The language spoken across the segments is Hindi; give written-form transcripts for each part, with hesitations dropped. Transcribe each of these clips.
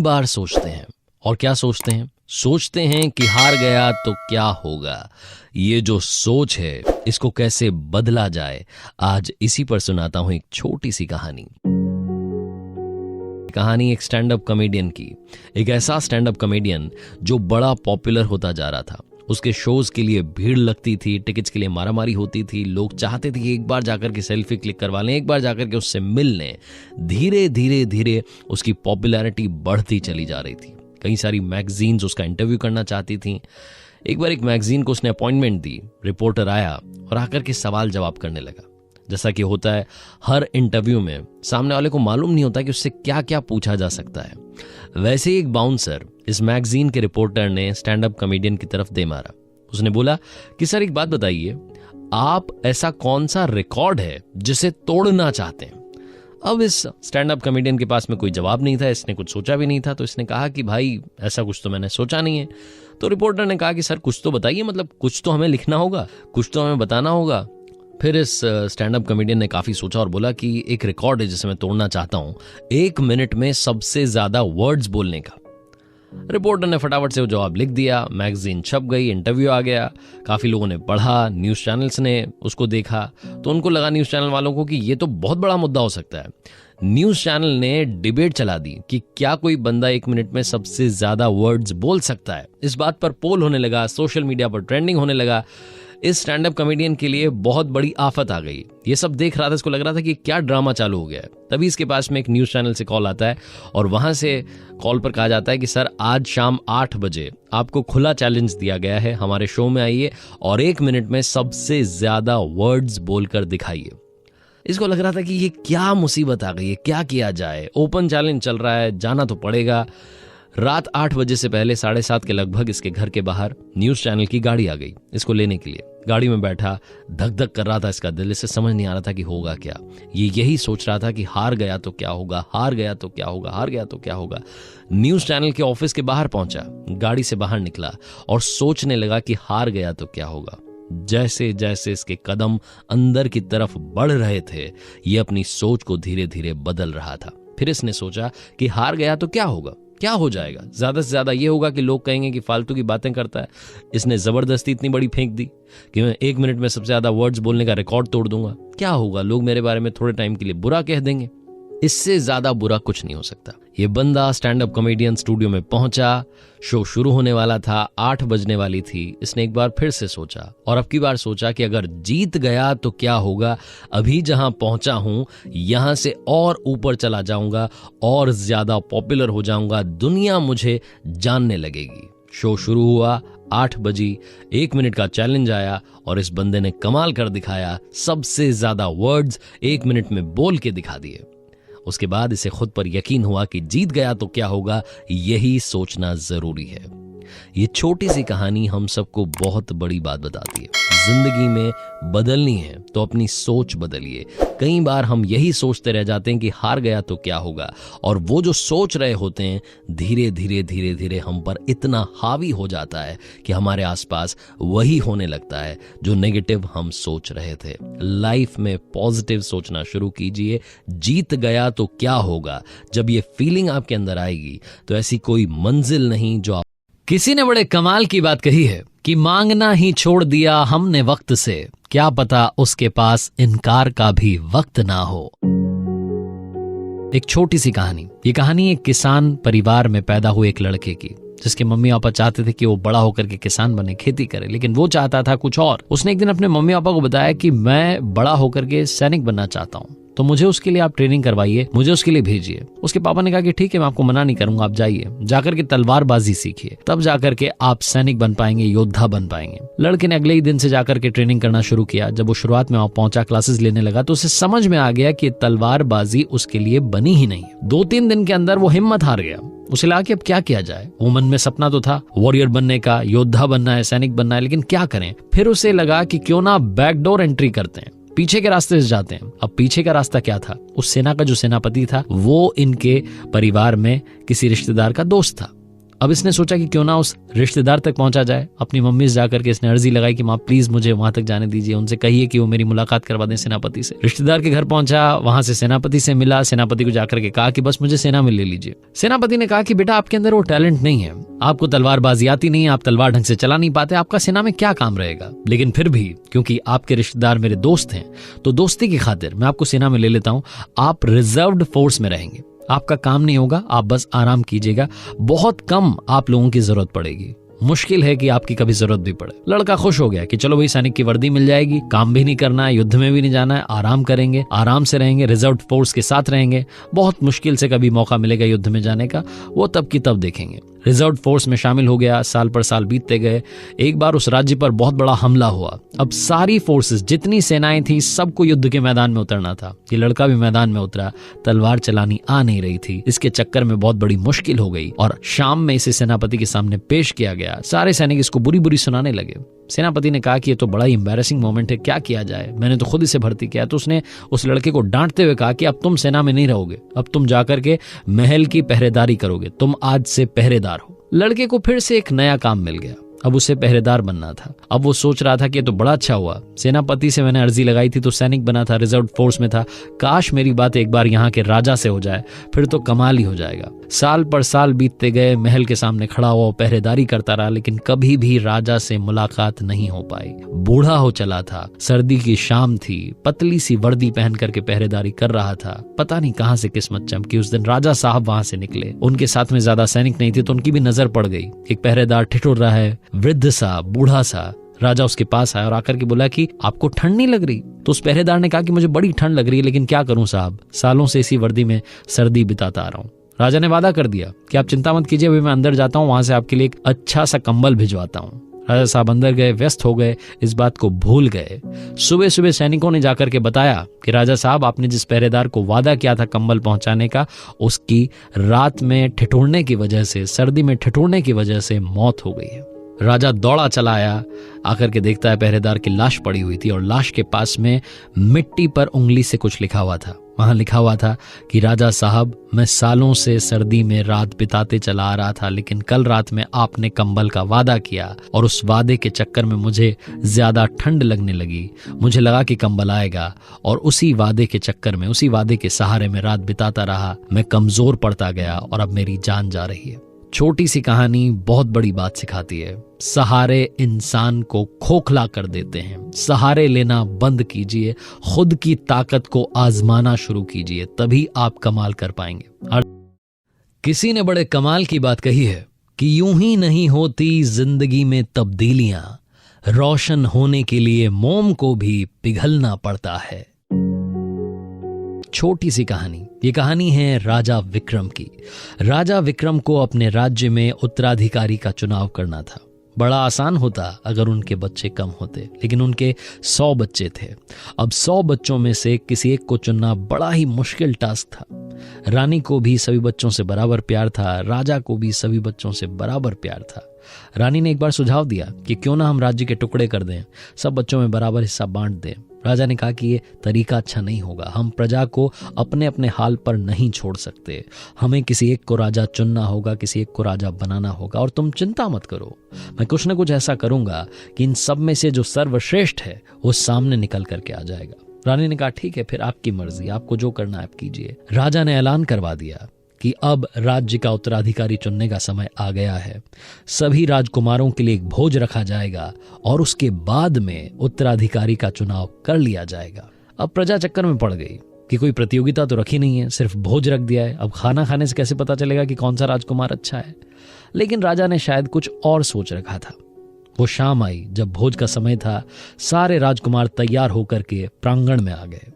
बार सोचते हैं। और क्या सोचते हैं? सोचते हैं कि हार गया तो क्या होगा। ये जो सोच है इसको कैसे बदला जाए, आज इसी पर सुनाता हूं एक छोटी सी कहानी। कहानी एक स्टैंड अप कॉमेडियन की। एक ऐसा स्टैंड अप कॉमेडियन जो बड़ा पॉपुलर होता जा रहा था। उसके शोज के लिए भीड़ लगती थी, टिकट्स के लिए मारामारी होती थी। लोग चाहते थे कि एक बार जाकर के सेल्फी क्लिक करवा लें, एक बार जाकर के उससे मिल लें। धीरे धीरे धीरे उसकी पॉपुलैरिटी बढ़ती चली जा रही थी। कई सारी मैगजीन्स उसका इंटरव्यू करना चाहती थीं। एक बार एक मैगजीन को उसने अपॉइंटमेंट दी। रिपोर्टर आया और आकर के सवाल जवाब करने लगा। जैसा कि होता है हर इंटरव्यू में, सामने वाले को मालूम नहीं होता कि उससे क्या क्या पूछा जा सकता है। वैसे ही एक बाउंसर इस मैगजीन के रिपोर्टर ने स्टैंड अप कॉमेडियन की तरफ दे मारा। उसने बोला कि सर एक बात बताइए, आप ऐसा कौन सा रिकॉर्ड है जिसे तोड़ना चाहते हैं? अब इस स्टैंड अप कॉमेडियन के पास में कोई जवाब नहीं था, इसने कुछ सोचा भी नहीं था। तो इसने कहा कि भाई ऐसा कुछ तो मैंने सोचा नहीं है। तो रिपोर्टर ने कहा कि सर कुछ तो बताइए, मतलब कुछ तो हमें लिखना होगा, कुछ तो हमें बताना होगा। फिर इस स्टैंड अप कॉमेडियन ने काफी सोचा और बोला कि एक रिकॉर्ड है जिसे मैं तोड़ना चाहता हूं, 1 मिनट में सबसे ज्यादा वर्ड्स बोलने का। रिपोर्टर ने फटाफट से वो जवाब लिख दिया। मैगजीन छप गई, इंटरव्यू आ गया, काफी लोगों ने पढ़ा, न्यूज चैनल्स ने उसको देखा। तो उनको लगा न्यूज चैनल वालों को कि ये तो बहुत बड़ा मुद्दा हो सकता है। न्यूज चैनल ने डिबेट चला दी कि क्या कोई बंदा 1 मिनट में सबसे ज्यादा वर्ड्स बोल सकता है। इस बात पर पोल होने लगा, सोशल मीडिया पर ट्रेंडिंग होने लगा। इस स्टैंड अप कॉमेडियन के लिए बहुत बड़ी आफत आ गई। ये सब देख रहा था, इसको लग रहा था कि क्या ड्रामा चालू हो गया है। तभी इसके पास में एक न्यूज चैनल से कॉल आता है और वहां से कॉल पर कहा जाता है कि सर आज शाम 8 बजे आपको खुला चैलेंज दिया गया है, हमारे शो में आइए और 1 मिनट में सबसे ज्यादा वर्ड्स बोलकर दिखाइए। इसको लग रहा था कि ये क्या मुसीबत आ गई है, क्या किया जाए। ओपन चैलेंज चल रहा है, जाना तो पड़ेगा। रात 8 बजे से पहले 7:30 के लगभग इसके घर के बाहर न्यूज चैनल की गाड़ी आ गई इसको लेने के लिए। गाड़ी में बैठा, धक धक कर रहा था इसका दिल। इसे समझ नहीं आ रहा था कि होगा क्या। ये यही सोच रहा था कि हार गया तो क्या होगा, हार गया तो क्या होगा, हार गया तो क्या होगा। न्यूज चैनल के ऑफिस के बाहर पहुंचा, गाड़ी से बाहर निकला और सोचने लगा कि हार गया तो क्या होगा। जैसे जैसे इसके कदम अंदर की तरफ बढ़ रहे थे, ये अपनी सोच को धीरे धीरे बदल रहा था। फिर इसने सोचा कि हार गया तो क्या होगा, क्या हो जाएगा? ज्यादा से ज्यादा ये होगा कि लोग कहेंगे कि फालतू की बातें करता है। इसने जबरदस्ती इतनी बड़ी फेंक दी कि मैं 1 मिनट में सबसे ज्यादा वर्ड्स बोलने का रिकॉर्ड तोड़ दूंगा। क्या होगा, लोग मेरे बारे में थोड़े टाइम के लिए बुरा कह देंगे। इससे ज्यादा बुरा कुछ नहीं हो सकता। ये बंदा स्टैंड अप कॉमेडियन स्टूडियो में पहुंचा। शो शुरू होने वाला था, 8 बजने वाली थी। इसने एक बार फिर से सोचा और अब की बार सोचा कि अगर जीत गया तो क्या होगा। अभी जहां पहुंचा हूं यहां से और ऊपर चला जाऊंगा और ज्यादा पॉपुलर हो जाऊंगा, दुनिया मुझे जानने लगेगी। शो शुरू हुआ, 8 बजी, 1 मिनट का चैलेंज आया और इस बंदे ने कमाल कर दिखाया। सबसे ज्यादा वर्ड्स 1 मिनट में बोल के दिखा दिए। उसके बाद इसे खुद पर यकीन हुआ कि जीत गया तो क्या होगा, यही सोचना जरूरी है। ये छोटी सी कहानी हम सबको बहुत बड़ी बात बताती है। जिंदगी में बदलनी है तो अपनी सोच बदलिए। कई बार हम यही सोचते रह जाते हैं कि हार गया तो क्या होगा, और वो जो सोच रहे होते हैं धीरे धीरे धीरे धीरे हम पर इतना हावी हो जाता है कि हमारे आसपास वही होने लगता है जो नेगेटिव हम सोच रहे थे। लाइफ में पॉजिटिव सोचना शुरू कीजिए। जीत गया तो क्या होगा, जब ये फीलिंग आपके अंदर आएगी तो ऐसी कोई मंजिल नहीं जो किसी ने बड़े कमाल की बात कही है कि मांगना ही छोड़ दिया हमने वक्त से, क्या पता उसके पास इनकार का भी वक्त ना हो। एक छोटी सी कहानी। ये कहानी एक किसान परिवार में पैदा हुए एक लड़के की, जिसके मम्मी पापा चाहते थे कि वो बड़ा होकर के किसान बने, खेती करे, लेकिन वो चाहता था कुछ और। उसने एक दिन अपने मम्मी पापा को बताया कि मैं बड़ा होकर के सैनिक बनना चाहता हूँ, तो मुझे उसके लिए आप ट्रेनिंग करवाइए, मुझे उसके लिए भेजिए। उसके पापा ने कहा कि ठीक है, मैं आपको मना नहीं करूंगा, आप जाइए, जाकर के तलवारबाजी सीखिए, तब जाकर के आप सैनिक बन पाएंगे, योद्धा बन पाएंगे। लड़के ने अगले ही दिन से जाकर के ट्रेनिंग करना शुरू किया। जब वो शुरुआत में वहां पहुंचा, क्लासेस लेने लगा, तो उसे समझ में आ गया कि तलवारबाजी उसके लिए बनी ही नहीं। 2-3 दिन के अंदर वो हिम्मत हार गया। उसे लगा कि अब क्या किया जाए। वो मन में सपना तो था वॉरियर बनने का, योद्धा बनना है, सैनिक बनना है, लेकिन क्या करें। फिर उसे लगा कि क्यों ना बैकडोर एंट्री करते हैं, पीछे के रास्ते से जाते हैं। अब पीछे का रास्ता क्या था? उस सेना का जो सेनापति था वो इनके परिवार में किसी रिश्तेदार का दोस्त था। अब इसने सोचा कि क्यों ना उस रिश्तेदार तक पहुंचा जाए। अपनी मम्मी से जाकर के इसने अर्जी लगाई कि माँ प्लीज मुझे वहां तक जाने दीजिए, उनसे कहिए कि वो मेरी मुलाकात करवा दें सेनापति से। रिश्तेदार के घर पहुंचा, वहां से सेनापति से मिला। सेनापति को जाकर के कहा कि बस मुझे सेना में ले लीजिए। सेनापति ने कहा कि बेटा आपके अंदर वो टैलेंट नहीं है, आपको तलवारबाजी आती नहीं है, आप तलवार ढंग से चला नहीं पाते, आपका सेना में क्या काम रहेगा। लेकिन फिर भी क्योंकि आपके रिश्तेदार मेरे दोस्त हैं तो दोस्ती की खातिर मैं आपको सेना में ले लेता हूं। आप रिजर्व्ड फोर्स में रहेंगे, आपका काम नहीं होगा, आप बस आराम कीजिएगा, बहुत कम आप लोगों की जरूरत पड़ेगी, मुश्किल है कि आपकी कभी जरूरत भी पड़े। लड़का खुश हो गया कि चलो भाई सैनिक की वर्दी मिल जाएगी, काम भी नहीं करना है, युद्ध में भी नहीं जाना है, आराम करेंगे, आराम से रहेंगे, रिजर्व फोर्स के साथ रहेंगे, बहुत मुश्किल से कभी मौका मिलेगा युद्ध में जाने का, वो तब की तब देखेंगे। रिजर्व फोर्स में शामिल हो गया। साल पर साल बीतते गए। एक बार उस राज्य पर बहुत बड़ा हमला हुआ। अब सारी फोर्सेस, जितनी सेनाएं थी, सबको युद्ध के मैदान में उतरना था। ये लड़का भी मैदान में उतरा, तलवार चलानी आ नहीं रही थी, इसके चक्कर में बहुत बड़ी मुश्किल हो गई और शाम में इसे सेनापति के सामने पेश किया गया। सारे सैनिक इसको बुरी बुरी सुनाने लगे। सेनापति ने कहा कि ये तो बड़ा ही एम्बैरेसिंग मोमेंट है, क्या किया जाए, मैंने तो खुद इसे भर्ती किया। तो उसने उस लड़के को डांटते हुए कहा कि अब तुम सेना में नहीं रहोगे, अब तुम जाकर के महल की पहरेदारी करोगे, तुम आज से पहरेदार हो। लड़के को फिर से एक नया काम मिल गया, अब उसे पहरेदार बनना था। अब वो सोच रहा था कि ये तो बड़ा अच्छा हुआ, सेनापति से मैंने अर्जी लगाई थी तो सैनिक बना था, रिजर्व फोर्स में था, काश मेरी बात एक बार यहाँ के राजा से हो जाए, फिर तो कमाल ही हो जाएगा। साल पर साल बीतते गए, महल के सामने खड़ा हुआ पहरेदारी करता रहा, लेकिन कभी भी राजा से मुलाकात नहीं हो पाई। बूढ़ा हो चला था, सर्दी की शाम थी, पतली सी वर्दी पहन करके पहरेदारी कर रहा था। पता नहीं कहां से किस्मत चमकी, उस दिन राजा साहब वहां से निकले। उनके साथ में ज्यादा सैनिक नहीं थे तो उनकी भी नजर पड़ गई। एक पहरेदार ठिठुर रहा है, वृद्ध सा, बूढ़ा सा। राजा उसके पास आया और आकर के बोला कि आपको ठंड नहीं लग रही? तो उस पहरेदार ने कहा कि मुझे बड़ी ठंड लग रही है, लेकिन क्या करूं साहब, सालों से इसी वर्दी में सर्दी बिताता आ रहा हूं। राजा ने वादा कर दिया कि आप चिंता मत कीजिए, अभी मैं अंदर जाता हूं, वहां से आपके लिए एक अच्छा सा कंबल भिजवाता हूं। राजा साहब अंदर गए, व्यस्त हो गए, इस बात को भूल गए। सुबह सुबह सैनिकों ने जाकर के बताया कि राजा साहब, आपने जिस पहरेदार को वादा किया था कंबल पहुंचाने का, उसकी रात में ठिठुरने की वजह से, सर्दी में ठिठुरने की वजह से मौत हो गई है। राजा दौड़ा चला आया, आकर के देखता है पहरेदार की लाश पड़ी हुई थी और लाश के पास में मिट्टी पर उंगली से कुछ लिखा हुआ था। वहां लिखा हुआ था कि राजा साहब, मैं सालों से सर्दी में रात बिताते चला आ रहा था, लेकिन कल रात में आपने कंबल का वादा किया और उस वादे के चक्कर में मुझे ज्यादा ठंड लगने लगी। मुझे लगा कि कंबल आएगा और उसी वादे के चक्कर में, उसी वादे के सहारे में रात बिताता रहा। मैं कमजोर पड़ता गया और अब मेरी जान जा रही है। छोटी सी कहानी बहुत बड़ी बात सिखाती है। सहारे इंसान को खोखला कर देते हैं। सहारे लेना बंद कीजिए, खुद की ताकत को आजमाना शुरू कीजिए, तभी आप कमाल कर पाएंगे। किसी ने बड़े कमाल की बात कही है कि यूं ही नहीं होती जिंदगी में तब्दीलियां, रोशन होने के लिए मोम को भी पिघलना पड़ता है। छोटी सी कहानी, ये कहानी है राजा विक्रम की। राजा विक्रम को अपने राज्य में उत्तराधिकारी का चुनाव करना था। बड़ा आसान होता अगर उनके बच्चे कम होते, लेकिन उनके 100 बच्चे थे। अब 100 बच्चों में से किसी एक को चुनना बड़ा ही मुश्किल टास्क था। रानी को भी सभी बच्चों से बराबर प्यार था, राजा को भी सभी बच्चों से बराबर प्यार था। रानी ने एक बार सुझाव दिया कि क्यों ना हम राज्य के टुकड़े कर दें, सब बच्चों में बराबर हिस्सा बांट दें। राजा ने कहा कि ये तरीका अच्छा नहीं होगा, हम प्रजा को अपने अपने हाल पर नहीं छोड़ सकते, हमें किसी एक को राजा चुनना होगा, किसी एक को राजा बनाना होगा। और तुम चिंता मत करो, मैं कुछ न कुछ ऐसा करूंगा कि इन सब में से जो सर्वश्रेष्ठ है वो सामने निकल करके आ जाएगा। रानी ने कहा ठीक है, फिर आपकी मर्जी, आपको जो करना है आप कीजिए। राजा ने ऐलान करवा दिया कि अब राज्य का उत्तराधिकारी चुनने का समय आ गया है। सभी राजकुमारों के लिए एक भोज रखा जाएगा और उसके बाद में उत्तराधिकारी का चुनाव कर लिया जाएगा। अब प्रजा चक्कर में पड़ गई कि कोई प्रतियोगिता तो रखी नहीं है, सिर्फ भोज रख दिया है। अब खाना खाने से कैसे पता चलेगा कि कौन सा राजकुमार अच्छा है? लेकिन राजा ने शायद कुछ और सोच रखा था। वो शाम आई, जब भोज का समय था, सारे राजकुमार तैयार होकर के प्रांगण में आ गए।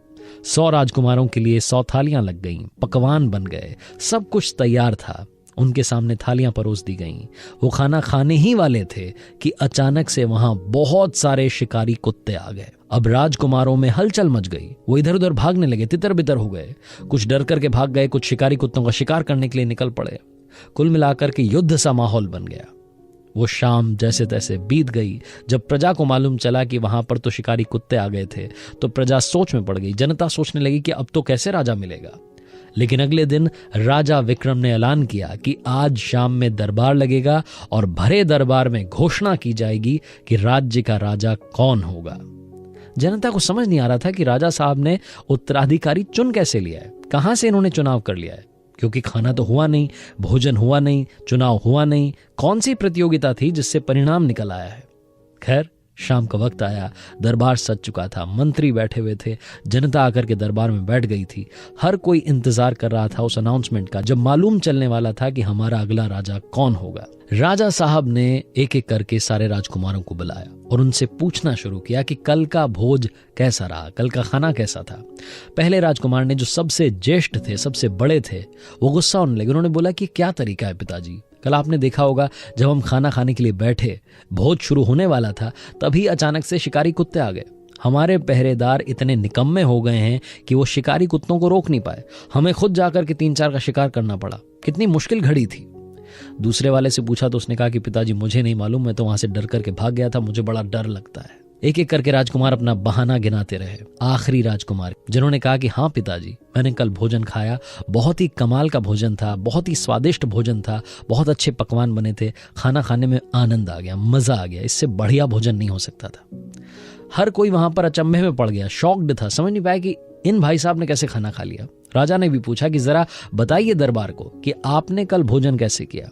100 राजकुमारों के लिए 100 थालियां लग गईं, पकवान बन गए, सब कुछ तैयार था। उनके सामने थालियां परोस दी गईं। वो खाना खाने ही वाले थे कि अचानक से वहां बहुत सारे शिकारी कुत्ते आ गए। अब राजकुमारों में हलचल मच गई, वो इधर उधर भागने लगे, तितर बितर हो गए। कुछ डर करके भाग गए, कुछ शिकारी कुत्तों का शिकार करने के लिए निकल पड़े। कुल मिलाकर के युद्ध सा माहौल बन गया। वो शाम जैसे तैसे बीत गई। जब प्रजा को मालूम चला कि वहां पर तो शिकारी कुत्ते आ गए थे, तो प्रजा सोच में पड़ गई। जनता सोचने लगी कि अब तो कैसे राजा मिलेगा। लेकिन अगले दिन राजा विक्रम ने ऐलान किया कि आज शाम में दरबार लगेगा और भरे दरबार में घोषणा की जाएगी कि राज्य का राजा कौन होगा। जनता को समझ नहीं आ रहा था कि राजा साहब ने उत्तराधिकारी चुन कैसे लिया है, कहां से इन्होंने चुनाव कर लिया है, क्योंकि खाना तो हुआ नहीं, भोजन हुआ नहीं, चुनाव हुआ नहीं, कौन सी प्रतियोगिता थी जिससे परिणाम निकल आया है। खैर, शाम का वक्त आया, दरबार सज चुका था, मंत्री बैठे हुए थे, जनता आकर के दरबार में बैठ गई थी। हर कोई इंतजार कर रहा था उस अनाउंसमेंट का, जब मालूम चलने वाला था कि हमारा अगला राजा कौन होगा। राजा साहब ने एक एक करके सारे राजकुमारों को बुलाया और उनसे पूछना शुरू किया कि कल का भोज कैसा रहा, कल का खाना कैसा था। पहले राजकुमार ने, जो सबसे ज्येष्ठ थे, सबसे बड़े थे, वो गुस्सा होने लगे। उन्होंने बोला कि क्या तरीका है पिताजी, कल आपने देखा होगा जब हम खाना खाने के लिए बैठे, भोज शुरू होने वाला था, तभी अचानक से शिकारी कुत्ते आ गए। हमारे पहरेदार इतने निकम्मे हो गए हैं कि वो शिकारी कुत्तों को रोक नहीं पाए, हमें खुद जाकर के 3-4 का शिकार करना पड़ा। कितनी मुश्किल घड़ी थी। दूसरे वाले से पूछा तो उसने कहा कि पिताजी मुझे नहीं मालूम, मैं तो वहां से डर करके भाग गया था, मुझे बड़ा डर लगता है। एक एक करके राजकुमार अपना बहाना गिनाते रहे। आखिरी राजकुमार जिन्होंने कहा कि हाँ पिताजी, मैंने कल भोजन खाया, बहुत ही कमाल का भोजन था, बहुत ही स्वादिष्ट भोजन था, बहुत अच्छे पकवान बने थे, खाना खाने में आनंद आ गया, मजा आ गया, इससे बढ़िया भोजन नहीं हो सकता था। हर कोई वहां पर अचंभे में पड़ गया, शॉक्ड था, समझ नहीं पाया कि इन भाई साहब ने कैसे खाना खा लिया। राजा ने भी पूछा कि जरा बताइए दरबार को कि आपने कल भोजन कैसे किया।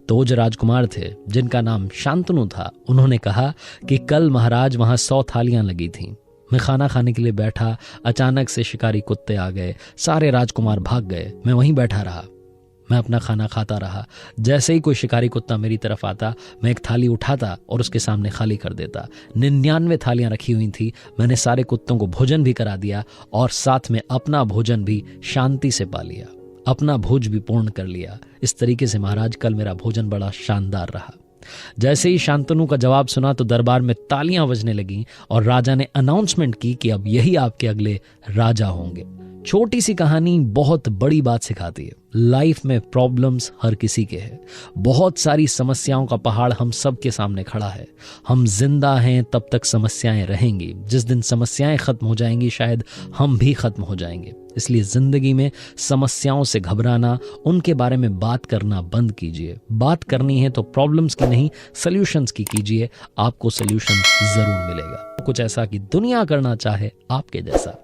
तो वो जो राजकुमार थे जिनका नाम शांतनु था, उन्होंने कहा कि कल महाराज वहां 100 थालियां लगी थीं। मैं खाना खाने के लिए बैठा, अचानक से शिकारी कुत्ते आ गए, सारे राजकुमार भाग गए, मैं वहीं बैठा रहा, मैं अपना खाना खाता रहा। जैसे ही कोई शिकारी कुत्ता मेरी तरफ आता, मैं एक थाली उठाता और उसके सामने खाली कर देता। 99 थालियां रखी हुई थी, मैंने सारे कुत्तों को भोजन भी करा दिया और साथ में अपना भोजन भी शांति से पा लिया, अपना भोज भी पूर्ण कर लिया। इस तरीके से महाराज कल मेरा भोजन बड़ा शानदार रहा। जैसे ही शांतनु का जवाब सुना तो दरबार में तालियां बजने लगीं और राजा ने अनाउंसमेंट की कि अब यही आपके अगले राजा होंगे। छोटी सी कहानी बहुत बड़ी बात सिखाती है। लाइफ में प्रॉब्लम्स हर किसी के हैं, बहुत सारी समस्याओं का पहाड़ हम सब के सामने खड़ा है। हम जिंदा हैं तब तक समस्याएं रहेंगी, जिस दिन समस्याएं खत्म हो जाएंगी शायद हम भी खत्म हो जाएंगे। इसलिए जिंदगी में समस्याओं से घबराना, उनके बारे में बात करना बंद कीजिए। बात करनी है तो प्रॉब्लम्स की नहीं, सॉल्यूशंस की कीजिए, आपको सॉल्यूशन जरूर मिलेगा। कुछ ऐसा कि दुनिया करना चाहे आपके जैसा।